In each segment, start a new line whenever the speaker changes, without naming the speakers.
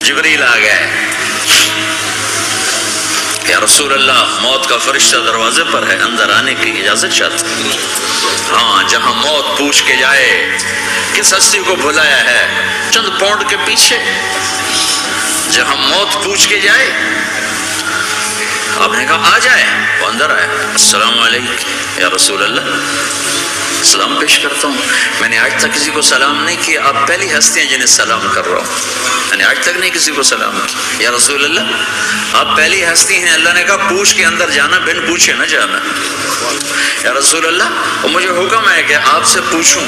جبریل آ گئے، یا رسول اللہ موت کا فرشتہ دروازے پر ہے، اندر آنے کی اجازت چاہتا ہے۔ ہاں، جہاں موت پوچھ کے جائے کس ہستی کو بھلایا ہے، چند پاؤنڈ کے پیچھے جہاں موت پوچھ کے جائے، آپ نے کہا آ جائے، وہ اندر آئے، السلام علیکم یا رسول اللہ، سلام پیش کرتا ہوں، میں نے آج تک کسی کو سلام نہیں کیا، آپ پہلی ہستی ہیں جنہیں سلام کر رہا ہوں، میں نے آج تک نہیں کسی کو سلام کیا، یا رسول اللہ آپ پہلی ہستی ہیں، اللہ نے کہا پوچھ کے اندر جانا، بن پوچھے نہ جانا، یا رسول اللہ اور مجھے حکم ہے کہ آپ سے پوچھوں،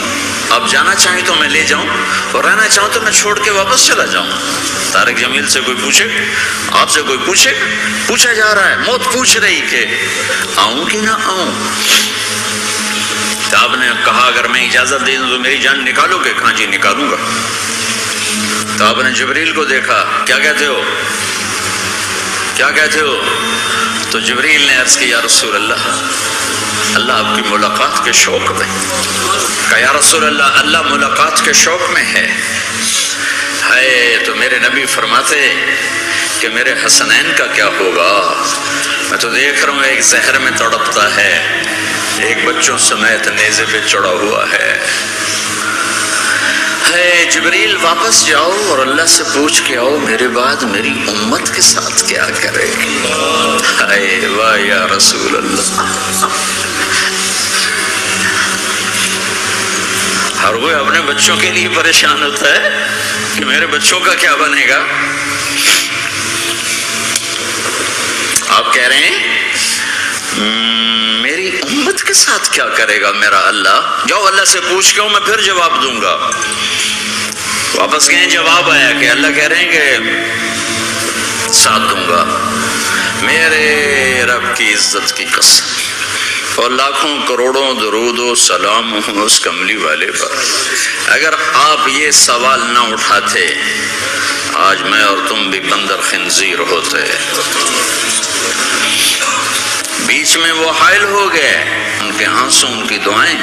آپ جانا چاہیں تو میں لے جاؤں اور رہنا چاہوں تو میں چھوڑ کے واپس چلا جاؤں۔ طارق جمیل سے کوئی پوچھے، آپ سے کوئی پوچھے، پوچھا جا رہا ہے، موت پوچھ رہی کہ آؤں کہ نہ آؤں؟ تو آپ نے کہا اگر میں اجازت دے دوں تو میری جان نکالو گے؟ کہاں جی نکالوں گا۔ تو آپ نے جبریل کو دیکھا، کیا کہتے ہو، کیا کہتے ہو؟ تو جبریل نے عرض کی یا رسول اللہ، اللہ آپ کی ملاقات کے شوق میں، کہا یا رسول اللہ اللہ ملاقات کے شوق میں ہے۔ تو میرے نبی فرماتے کہ میرے حسنین کا کیا ہوگا؟ میں تو دیکھ رہا ہوں ایک زہر میں تڑپتا ہے، ایک بچوں سمیت نیزے پہ چڑھا ہوا ہے۔ جبریل واپس جاؤ اور اللہ سے پوچھ کے آؤ میرے بعد میری امت کے ساتھ کیا کرے گی؟ واہ یا رسول اللہ، ہر کوئی اپنے بچوں کے لیے پریشان ہوتا ہے کہ میرے بچوں کا کیا بنے گا۔ آپ کہہ رہے ہیں میری امت کے ساتھ کیا کرے گا میرا اللہ؟ جاؤ اللہ سے پوچھ کے میں پھر جواب دوں گا۔ واپس گئے، جواب آیا کہ اللہ کہہ رہے ہیں کہ ساتھ دوں گا، میرے رب کی عزت کی قسم، اور لاکھوں کروڑوں درود و سلام اس کملی والے پر، اگر آپ یہ سوال نہ اٹھاتے آج میں اور تم بھی بندر خنزیر ہوتے۔ بیچ میں وہ حائل ہو گئے، ان کے آنسوں ان کی دعائیں،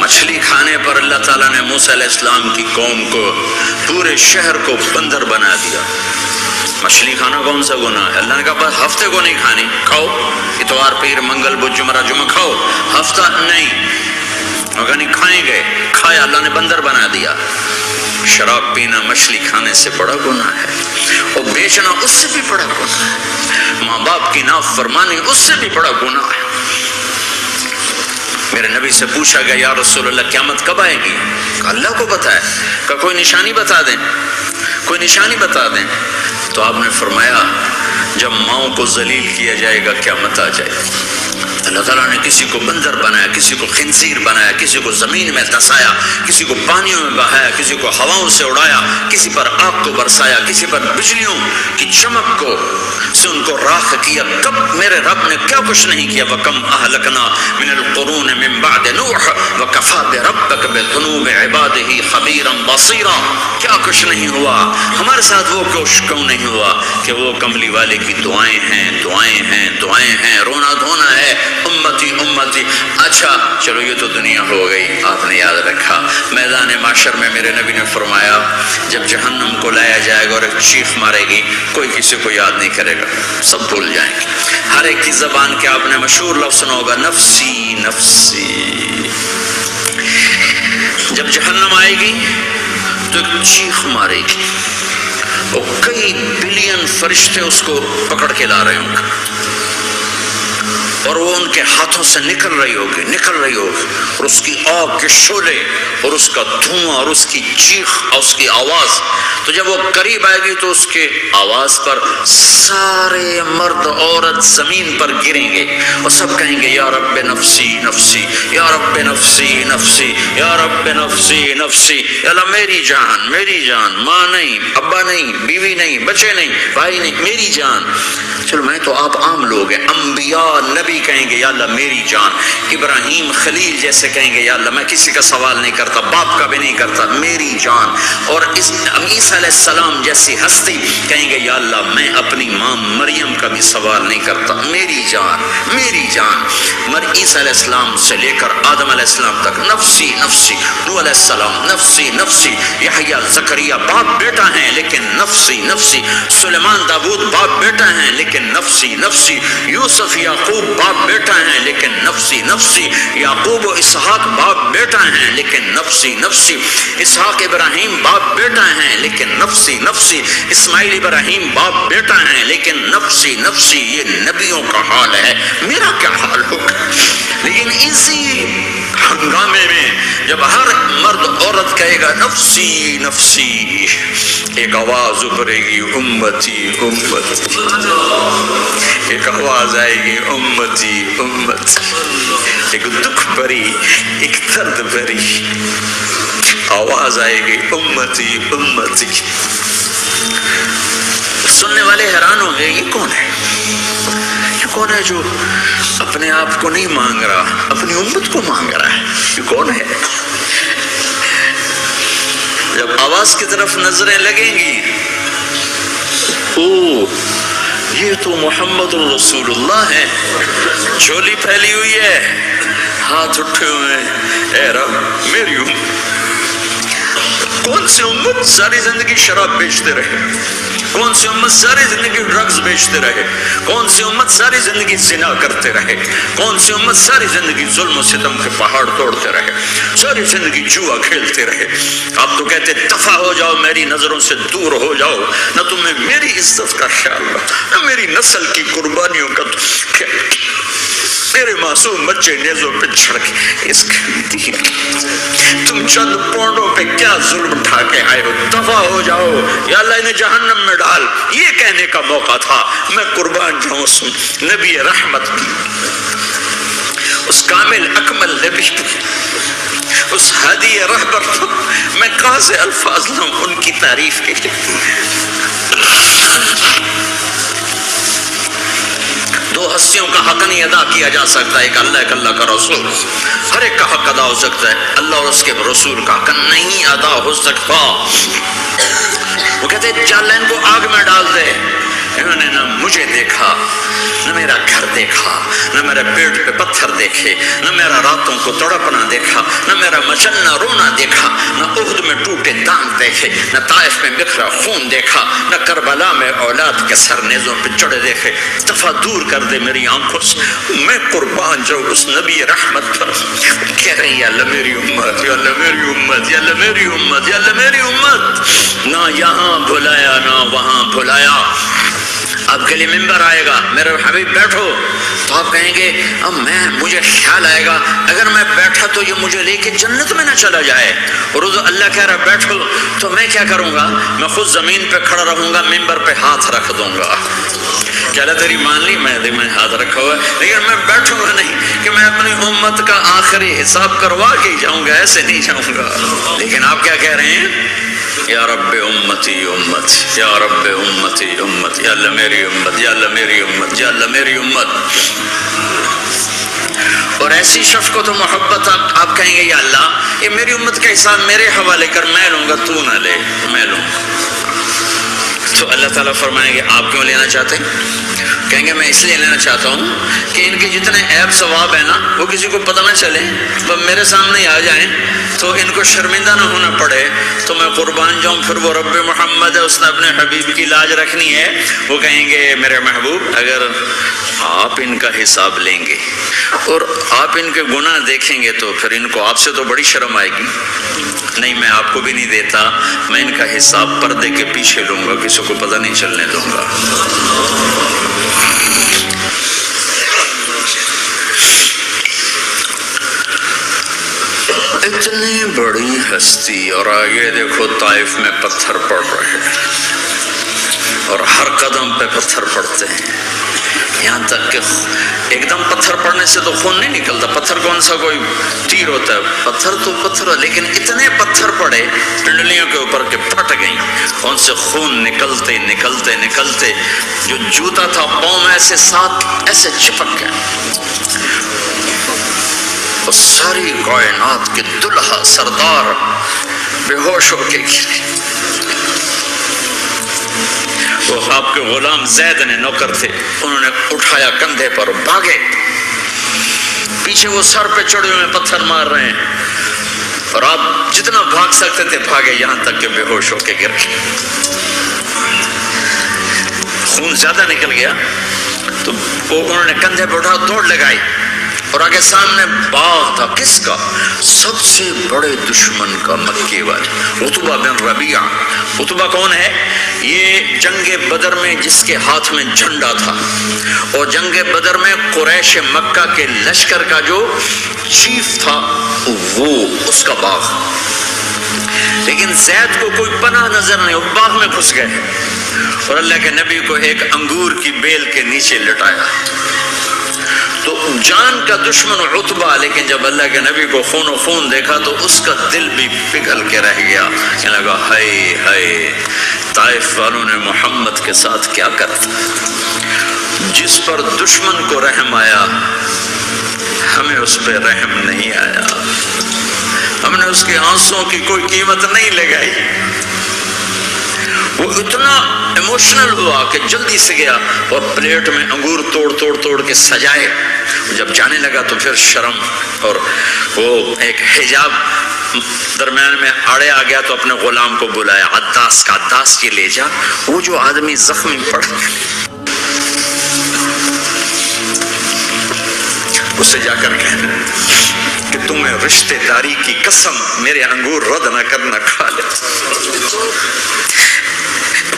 مچھلی کھانے پر اللہ تعالیٰ نے موسیٰ علیہ السلام کی قوم کو، پورے شہر کو بندر بنا دیا۔ مچھلی کھانا کون سا گناہ ہے؟ اللہ نے کہا بس ہفتے کو نہیں کھانی، کھاؤ اتوار پیر منگل بدھ جمعہ جمعہ کھاؤ، ہفتہ نہیں، مگر نہیں کھائیں گے، کھایا، اللہ نے بندر بنا دیا۔ شراب پینا مچھلی کھانے سے بڑا گناہ ہے، اور بیچنا اس سے بھی بڑا گناہ ہے، ماں باپ کی نافرمانی اس سے بھی بڑا گناہ ہے۔ میرے نبی سے پوچھا گیا یا رسول اللہ قیامت کب آئے گی؟ کہ اللہ کو پتہ ہے، کہ کوئی نشانی بتا دیں، کوئی نشانی بتا دیں۔ تو آپ نے فرمایا جب ماؤں کو ذلیل کیا جائے گا قیامت آ جائے گی۔ اللہ تعالیٰ نے کسی کو بندر بنایا، کسی کو خنزیر بنایا، کسی کو زمین میں دسایا، کسی کو پانیوں میں بہایا، کسی کو ہواؤں سے اڑایا، کسی پر آگ کو برسایا، کسی پر بجلیوں کی چمک کو سے ان کو راکھ کیا۔ کب میرے رب نے کیا کچھ نہیں کیا؟ وَكَمْ أَهْلَكْنَا مِنَ الْقُرُونِ مِنْ بَعْدِ نُوحٍ وَكَفَى بِرَبِّكَ بِذُنُوبِ عِبَادِهِ خَبِيرًا بَصِيرًا۔ کیا کچھ نہیں ہوا ہمارے ساتھ، وہ کیوں نہیں ہوا کہ وہ کملی والے کی دعائیں ہیں، دعائیں ہیں، دعائیں ہیں، رونا دھونا ہے، امتی امتی۔ اچھا چلو یہ تو دنیا ہو گئی، آپ نے یاد رکھا میدان معاشر میں میرے نبی نے فرمایا جب جہنم کو لایا جائے گا اور ایک چیخ مارے گی، کوئی کسی کو یاد نہیں کرے گا، سب بھول جائیں گے۔ ہر ایک کی زبان کے آپ نے مشہور لفظ سنا ہوگا نفسی نفسی۔ جب جہنم آئے گی تو ایک چیخ مارے گی، اور کئی بلین فرشتے اس کو پکڑ کے لا رہے ہوں گے، اور وہ ان کے ہاتھوں سے نکل رہی ہوگی، اور اس کی آگ کے شعلے اور اس کا دھواں اور اس کی چیخ اور اس کی آواز۔ تو جب وہ قریب آئے گی تو اس کے آواز پر سارے مرد عورت زمین پر گریں گے اور سب کہیں گے یا رب نفسی نفسی، یا رب نفسی نفسی، یا رب نفسی نفسی، یا اللہ میری جان، میری جان، ماں نہیں، ابا نہیں، بیوی نہیں، بچے نہیں، بھائی نہیں، میری جان۔ چلو میں تو آپ عام لوگ ہیں، انبیاء نبی نبی کہیں گے یا اللہ میری جان، ابراہیم خلیل جیسے کہیں گے یا اللہ میں کسی کا سوال نہیں کرتا، باپ کا بھی نہیں کرتا، میری جان، اور عیسیٰ علیہ السلام جیسی ہستی کہیں گے یا اللہ میں اپنی ماں مریم کا بھی سوال نہیں کرتا، میری جان میری جان۔ عیسیٰ علیہ السلام سے لے کر آدم علیہ السلام تک نفسی نفسی، نوح علیہ السلام نفسی نفسی، یحییٰ زکریہ باپ بیٹا ہیں لیکن نفسی نفسی، سلیمان داؤد باپ بیٹا ہیں لیکن نفسی نفسی، یوسف یعقوب باپ بیٹا ہیں لیکن نفسی نفسی، یعقوب و اسحاق باپ بیٹا ہیں لیکن نفسی نفسی، اسحاق ابراہیم باپ بیٹا ہیں لیکن نفسی نفسی، اسماعیل ابراہیم باپ بیٹا ہیں لیکن نفسی نفسی۔ یہ نبیوں کا حال ہے، میرا کیا حال ہوگا؟ لیکن اسی ہنگامے میں جب ہر مرد عورت کہے گا نفسی نفسی، ایک آواز ابھرے گی امتی امتی، ایک آواز آئے گی امتی امتی، ایک دکھ بھری ایک درد بھری آواز آئے گی امتی امتی۔ سننے والے حیران ہوں گے یہ کون ہے، یہ کون ہے جو اپنے آپ کو نہیں مانگ رہا، اپنی امت کو مانگ رہا ہے، یہ کون ہے؟ جب آواز کی طرف نظریں لگیں گی، او یہ تو محمد الرسول اللہ ہے، جھولی پھیلی ہوئی ہے، ہاتھ اٹھے ہوئے، اے رب میری امت۔ کون سی امت ساری زندگی شراب بیچتے رہے، کون سی امت ساری زندگی ڈرگز بیچتے رہے، کون سی امت ساری زندگی زنا کرتے رہے، کون سی امت ساری زندگی ظلم و ستم کے پہاڑ توڑتے رہے، ساری زندگی جوا کھیلتے رہے۔ آپ تو کہتے دفع ہو جاؤ، میری نظروں سے دور ہو جاؤ، نہ تمہیں میری عزت کا خیال رہا، نہ میری نسل کی قربانیوں کا میرے معصوم بچے نیزوں پہ چھڑ کے اس کے تم چند پونڈوں پہ کیا ظلم اٹھا کے آئے ہو، دفع ہو جاؤ یا اللہ انہیں جہنم میں ڈال۔ یہ کہنے کا موقع تھا، میں قربان جاؤں اس نبی رحمت، اس کامل اکمل نبی، اس ہادی رہبر، میں کہاں سے الفاظ لوں ان کی تعریف کے لیے؟ دو ہستیوں کا حق نہیں ادا کیا جا سکتا، ایک اللہ ایک اللہ کا رسول، ہر ایک کا حق ادا ہو سکتا ہے، اللہ اور اس کے رسول کا حق نہیں ادا ہو سکتا۔ وہ کہتے چل ان کو آگ میں ڈال دے، انہوں نے نہ مجھے دیکھا، نہ میرا گھر دیکھا، نہ میرے پیٹ پہ پتھر دیکھے، نہ میرا راتوں کو تڑپنا دیکھا، نہ میرا مچلنا رونا دیکھا، نہ احد میں ٹوٹے دانت دیکھے، نہ طائف میں بکھرا خون دیکھا، نہ کربلا میں اولاد کے سر نیزوں پہ چڑھے دیکھے۔ دفعہ دور کر دے میری آنکھوں سے، میں قربان جاؤں اس نبی رحمت پر۔ کہہ رہے ہیں یا اللہ میری امت، یا اللہ میری امت، یا اللہ میری امت، یا اللہ میری امت، نہ یہاں بھلایا نہ وہاں بھلایا۔ آپ کے لیے ممبر آئے گا، میرے حبیب بیٹھو، تو آپ کہیں گے اب مجھے خیال آئے گا اگر میں بیٹھا تو یہ مجھے لے کے جنت میں نہ چلا جائے، اور اللہ کہہ رہا بیٹھو تو میں کیا کروں گا؟ میں خود زمین پہ کھڑا رہوں گا، ممبر پہ ہاتھ رکھ دوں گا۔ کہہ رہا تیری مان لی، میں ہاتھ رکھا ہوا ہے، لیکن میں بیٹھوں گا نہیں کہ میں اپنی امت کا آخری حساب کروا کے جاؤں گا، ایسے نہیں جاؤں گا۔ لیکن آپ کیا کہہ رہے ہیں؟ یا رب امتی امت، یا رب امتی امت، یا اللہ میری امت، یا اللہ میری امت، یا اللہ میری امت۔ اور ایسی شفقت و محبت آپ کہیں گے یا اللہ یہ میری امت کا حساب میرے حوالے کر، میں لوں گا، تو نہ لے، میں لوں گا۔ تو اللہ تعالیٰ فرمائیں گے آپ کیوں لینا چاہتے ہیں؟ کہیں گے میں اس لیے لینا چاہتا ہوں کہ ان کے جتنے عیب ثواب ہیں نا وہ کسی کو پتہ نہ چلے، وہ میرے سامنے ہی آ جائیں تو ان کو شرمندہ نہ ہونا پڑے، تو میں قربان جاؤں۔ پھر وہ رب محمد ہے، اس نے اپنے حبیب کی لاج رکھنی ہے، وہ کہیں گے میرے محبوب اگر آپ ان کا حساب لیں گے اور آپ ان کے گناہ دیکھیں گے تو پھر ان کو آپ سے تو بڑی شرم آئے گی، نہیں میں آپ کو بھی نہیں دیتا، میں ان کا حساب پردے کے پیچھے لوں گا، کسی کو پتہ نہیں چلنے دوں گا۔ اتنی بڑی ہستی، اور آگے دیکھو طائف میں پتھر پڑ رہے ہیں اور ہر قدم پہ پتھر پڑتے ہیں۔ یہاں تک کہ ایک دم پتھر پڑنے سے تو خون نہیں نکلتا، پتھر کون سا کوئی تیر ہوتا ہے، پتھر تو پتھر، لیکن اتنے پتھر پڑے پنڈلیوں کے اوپر کہ پھٹ گئیں، ان سے خون نکلتے نکلتے نکلتے جو جوتا تھا پاؤں میں ایسے ساتھ ایسے چپک گیا، اور ساری کائنات کے دلہا سردار بے ہوش ہو کے گرے۔ وہ آپ کے غلام زید نے نوکر تھے، انہوں نے اٹھایا کندھے پر، بھاگے، پیچھے وہ سر پہ چڑھے ہوئے پتھر مار رہے ہیں، اور آپ جتنا بھاگ سکتے تھے بھاگے، یہاں تک کہ بے ہوش ہو کے گر گئے۔ خون زیادہ نکل گیا تو وہ انہوں نے کندھے پہ اٹھا دوڑ لگائی، اور آگے سامنے باغ تھا، کس کا؟ سب سے بڑے دشمن کا، مکے والے عتبہ بن ربیعہ۔ عتبہ کون ہے؟ یہ جنگ بدر میں جس کے ہاتھ میں جھنڈا تھا، اور جنگ بدر میں قریش مکہ کے لشکر کا جو چیف تھا وہ اس کا باغ، لیکن زید کو کوئی پناہ نظر نہیں، وہ باغ میں گھس گئے اور اللہ کے نبی کو ایک انگور کی بیل کے نیچے لٹایا۔ تو جان کا دشمن عتبہ، لیکن جب اللہ کے نبی کو خون و خون دیکھا تو اس کا دل بھی پگھل کے رہ گیا، کہنے لگا ہائے ہائے، طائف والوں نے محمد کے ساتھ کیا کرا، جس پر دشمن کو رحم آیا ہمیں اس پہ رحم نہیں آیا، ہم نے اس کے آنسوں کی کوئی قیمت نہیں لگائی۔ وہ اتنا ایموشنل ہوا کہ جلدی سے گیا اور پلیٹ میں انگور توڑ کے سجائے، جب جانے لگا تو پھر شرم اور وہ ایک حجاب درمیان میں آڑے آ گیا، تو اپنے غلام کو بلایا، عداس کا، عداس یہ لے جا وہ جو آدمی زخمی پڑ اسے جا کر کہنا کہ تمہیں رشتے داری کی قسم میرے انگور رد نہ کرنا، کھا لے۔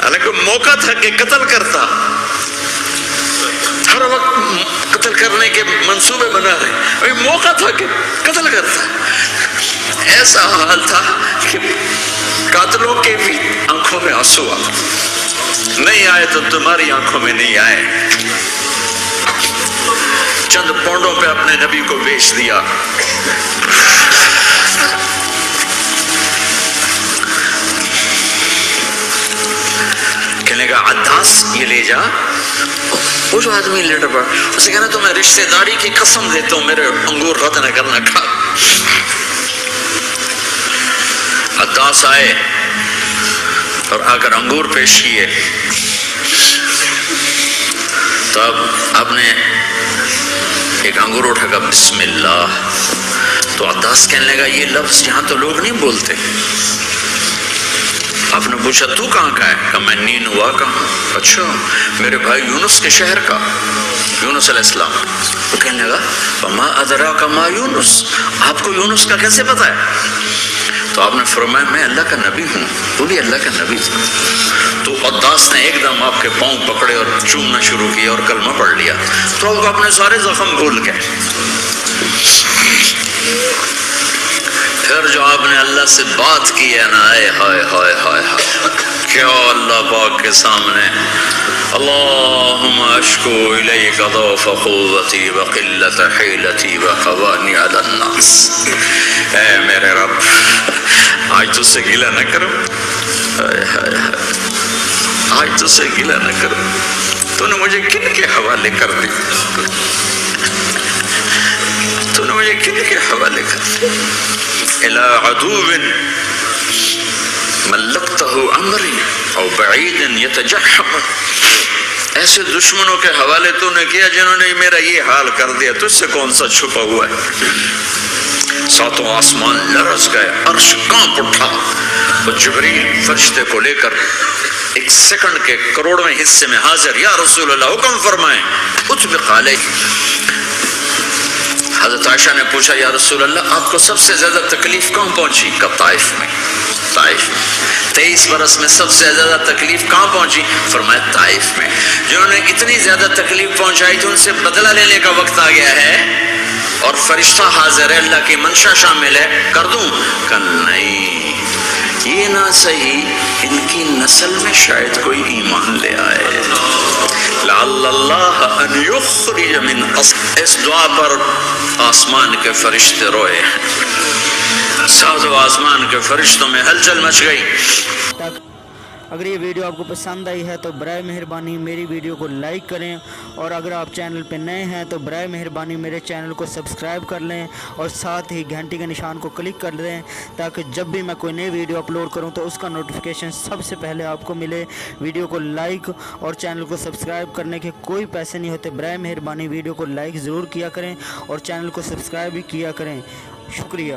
حالانکہ موقع تھا کہ قتل کرتا، ہر وقت قتل کرنے کے منصوبے بنا رہے، ابھی موقع تھا کہ قتل کرتا۔ ایسا حال تھا کہ قاتلوں کے بھی آنکھوں میں آنسو آ نہیں آئے تو تمہاری آنکھوں میں نہیں آئے۔ چند پونڈوں پہ اپنے نبی کو بیچ دیا۔ کہنے کا عداس یہ لے جا، وہ جو آدمی لیٹر پڑا اسے کہنا تو میں رشتہ داری کی قسم دیتا ہوں میرے انگور رد نہ کرنا، کھا۔ عداس آئے اور آ کر انگور پیش کیے، تو اب آپ نے ایک انگور اٹھا کر بسم اللہ، تو عداس کہنے لگا یہ لفظ یہاں تو لوگ نہیں بولتے۔ آپ نے پوچھا تو کہاں کا ہے؟ کہا میں نینوا کا ہوں۔ اچھا، میرے بھائی یونس کے شہر کا، یونس علیہ السلام۔ وہ کہنے لگا وما ادراک ما یونس، آپ کو یونس کا کیسے پتا ہے؟ تو آپ نے فرمایا میں اللہ کا نبی ہوں، وہ بھی اللہ کا نبی تھا۔ تو عداس نے ایک دم آپ کے پاؤں پکڑے اور چومنا شروع کیا اور کلمہ پڑھ لیا، تو آپ اپنے سارے زخم بھول گئے۔ پھر جو آپ نے اللہ سے بات کی ہے نا، ہائے ہائے ہائے ہائے کیا اللہ پاک کے سامنے اللہم اشکو الیک ضعف قوتی وقلت حیلتی وحوانی علی الناس، اے میرے رب آج تو سے گلہ نہ کرو، آج تو سے گلہ نہ کرو، تو نے مجھے کن کے حوالے کر دی، تو نے مجھے کن کے حوالے کر دی، الى عدو ملکتہ امری او بعید یتجحم، ایسے دشمنوں کے حوالے تو نے کیا جنہوں نے میرا یہ حال کر دیا، تجھ سے کون سا چھپا ہوا ہے۔ ساتوں آسمان لرز گئے، عرش کانپ اٹھا، اور جبریل فرشتے کو لے کر ایک سیکنڈ کے کروڑویں حصے میں حاضر، یا رسول اللہ حکم فرمائیں، اطبق علیہ۔ حضرت عائشہ نے پوچھا یا رسول اللہ آپ کو سب سے زیادہ تکلیف کہاں پہنچی؟ کب؟ طائف میں۔ طائف 23 برس میں سب سے زیادہ تکلیف کہاں پہنچی؟ فرمایا طائف میں۔ جنہوں نے اتنی زیادہ تکلیف پہنچائی تھی ان سے بدلہ لینے کا وقت آ گیا ہے، اور فرشتہ حاضر ہے، اللہ کی منشا شامل ہے، کر دوں؟ کہ نہیں، یہ نہ سہی ان کی نسل میں شاید کوئی ایمان لے آئے. لعل اللہ ان یخرج من اس دعا پر آسمان کے فرشتے روئے. ساتھ آسمان کے فرشتوں میں ہلچل مچ گئی.
اگر یہ ویڈیو آپ کو پسند آئی ہے تو برائے مہربانی میری ویڈیو کو لائک کریں، اور اگر آپ چینل پہ نئے ہیں تو برائے مہربانی میرے چینل کو سبسکرائب کر لیں اور ساتھ ہی گھنٹی کے نشان کو کلک کر دیں تاکہ جب بھی میں کوئی نئی ویڈیو اپلوڈ کروں تو اس کا نوٹیفیکیشن سب سے پہلے آپ کو ملے. ویڈیو کو لائک اور چینل کو سبسکرائب کرنے کے کوئی پیسے نہیں ہوتے. برائے مہربانی ویڈیو کو لائک ضرور کیا کریں اور چینل کو سبسکرائب بھی کیا کریں. شکریہ.